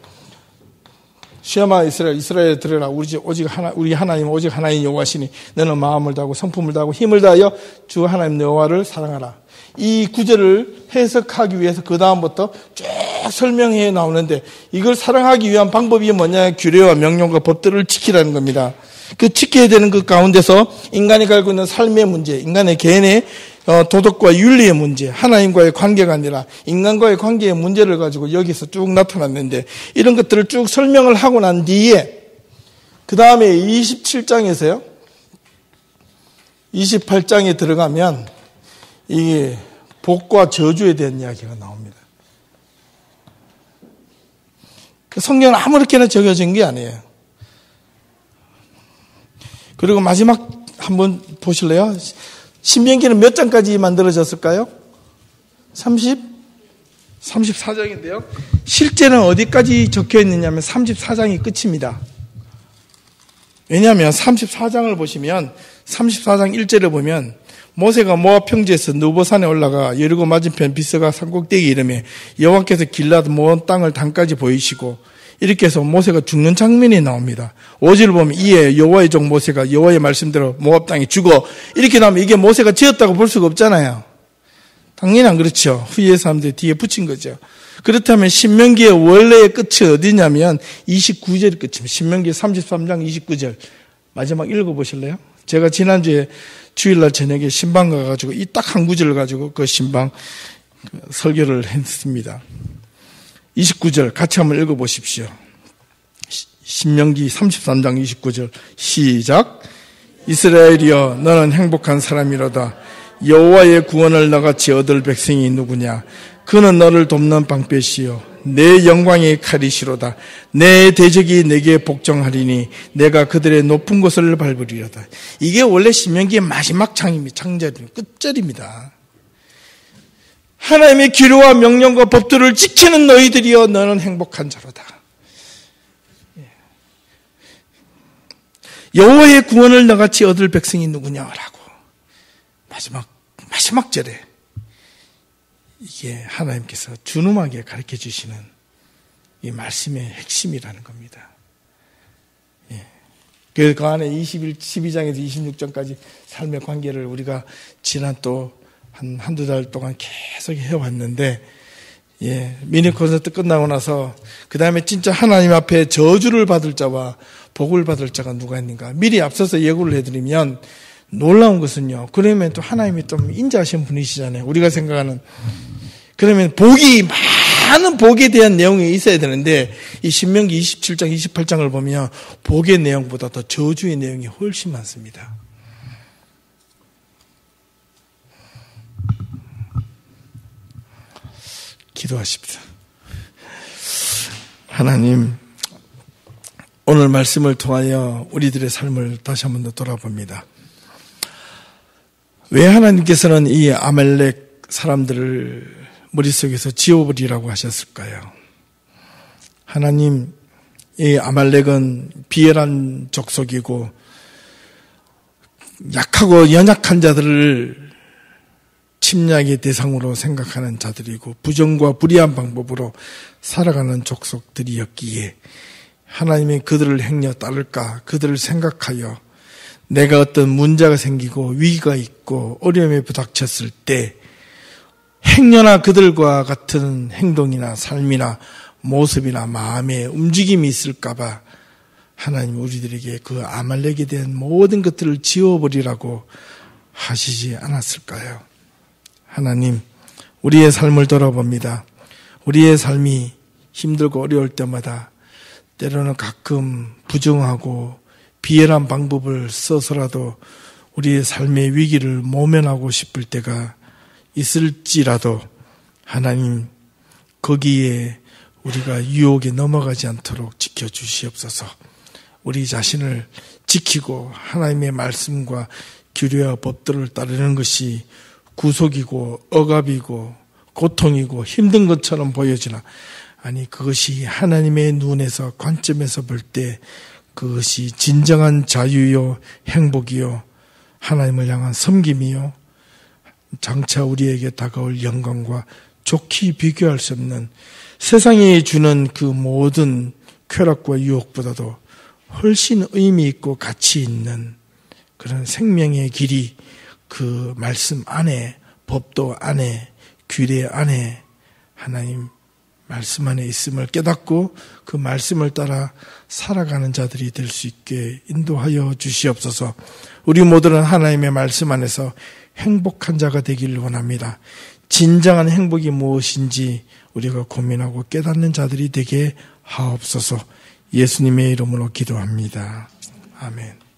시험아 이스라엘 들으라. 우리 하나님 오직 하나님 여호와시니 너는 마음을 다하고 성품을 다하고 힘을 다하여 주 하나님 여호와를 사랑하라. 이 구절을 해석하기 위해서 그 다음부터 쭉 설명해 나오는데 이걸 사랑하기 위한 방법이 뭐냐? 규례와 명령과 법들을 지키라는 겁니다. 그 지켜야 되는 그 가운데서 인간이 갖고 있는 삶의 문제, 인간의 개인의 도덕과 윤리의 문제, 하나님과의 관계가 아니라 인간과의 관계의 문제를 가지고 여기서 쭉 나타났는데 이런 것들을 쭉 설명을 하고 난 뒤에 그 다음에 27장에서요. 28장에 들어가면 이게 복과 저주에 대한 이야기가 나옵니다. 그 성경은 아무렇게나 적혀진 게 아니에요. 그리고 마지막 한번 보실래요? 신명기는 몇 장까지 만들어졌을까요? 34장인데요. 실제는 어디까지 적혀 있느냐면 34장이 끝입니다. 왜냐하면 34장을 보시면 34장 1절을 보면 모세가 모압 평지에서 느보산에 올라가 여리고 맞은편 비스가 산꼭대기에 이르매 여호와께서 길앗 모은 땅을 단까지 보이시고 이렇게 해서 모세가 죽는 장면이 나옵니다. 5절을 보면 이에 여호와의 종 모세가 여호와의 말씀대로 모압 땅에 죽어 이렇게 나오면 이게 모세가 지었다고 볼 수가 없잖아요. 당연히 안 그렇죠. 후에 사람들이 뒤에 붙인 거죠. 그렇다면 신명기의 원래의 끝이 어디냐면 29절이 끝입니다. 신명기 33장 29절 마지막 읽어보실래요? 제가 지난주에 주일날 저녁에 신방 가가지고 이 딱 한 구절을 가지고 그 신방 설교를 했습니다. 29절 같이 한번 읽어보십시오. 신명기 33장 29절 시작. 이스라엘이여 너는 행복한 사람이로다. 여호와의 구원을 너같이 얻을 백성이 누구냐. 그는 너를 돕는 방패시요 내 영광의 칼이시로다. 내 대적이 내게 복종하리니 내가 그들의 높은 곳을 밟으리로다. 이게 원래 신명기의 마지막 장입니다. 장절입니다. 끝절입니다. 하나님의 규례와 명령과 법들을 지키는 너희들이여 너는 행복한 자로다. 여호와의 구원을 너같이 얻을 백성이 누구냐라고 마지막 절에 이게 하나님께서 준엄하게 가르쳐 주시는 이 말씀의 핵심이라는 겁니다. 그 안에 12장에서 26장까지 삶의 관계를 우리가 지난 또 한두 달 동안 계속 해왔는데, 미니 콘서트 끝나고 나서 그 다음에 진짜 하나님 앞에 저주를 받을 자와 복을 받을 자가 누가 있는가 미리 앞서서 예고를 해드리면 놀라운 것은요. 그러면 또 하나님이 좀 인자하신 분이시잖아요. 우리가 생각하는. 그러면 많은 복에 대한 내용이 있어야 되는데 이 신명기 27장 28장을 보면 복의 내용보다 더 저주의 내용이 훨씬 많습니다. 기도하십시오. 하나님, 오늘 말씀을 통하여 우리들의 삶을 다시 한 번 더 돌아봅니다. 왜 하나님께서는 이 아말렉 사람들을 머릿속에서 지워버리라고 하셨을까요? 하나님, 이 아말렉은 비열한 족속이고 약하고 연약한 자들을 침략의 대상으로 생각하는 자들이고 부정과 불의한 방법으로 살아가는 족속들이었기에 하나님이 그들을 행여 따를까 그들을 생각하여 내가 어떤 문제가 생기고 위기가 있고 어려움에 부닥쳤을 때 행여나 그들과 같은 행동이나 삶이나 모습이나 마음의 움직임이 있을까봐 하나님 우리들에게 그 아말렉에 대한 모든 것들을 지워버리라고 하시지 않았을까요? 하나님, 우리의 삶을 돌아봅니다. 우리의 삶이 힘들고 어려울 때마다 때로는 가끔 부정하고 비열한 방법을 써서라도 우리의 삶의 위기를 모면하고 싶을 때가 있을지라도 하나님, 거기에 우리가 유혹에 넘어가지 않도록 지켜주시옵소서. 우리 자신을 지키고 하나님의 말씀과 규례와 법들을 따르는 것이 구속이고 억압이고 고통이고 힘든 것처럼 보여지나 아니 그것이 하나님의 눈에서 관점에서 볼 때 그것이 진정한 자유요 행복이요 하나님을 향한 섬김이요 장차 우리에게 다가올 영광과 좋게 비교할 수 없는 세상이 주는 그 모든 쾌락과 유혹보다도 훨씬 의미 있고 가치 있는 그런 생명의 길이 그 말씀 안에, 법도 안에, 규례 안에 하나님 말씀 안에 있음을 깨닫고 그 말씀을 따라 살아가는 자들이 될 수 있게 인도하여 주시옵소서. 우리 모두는 하나님의 말씀 안에서 행복한 자가 되기를 원합니다. 진정한 행복이 무엇인지 우리가 고민하고 깨닫는 자들이 되게 하옵소서. 예수님의 이름으로 기도합니다. 아멘.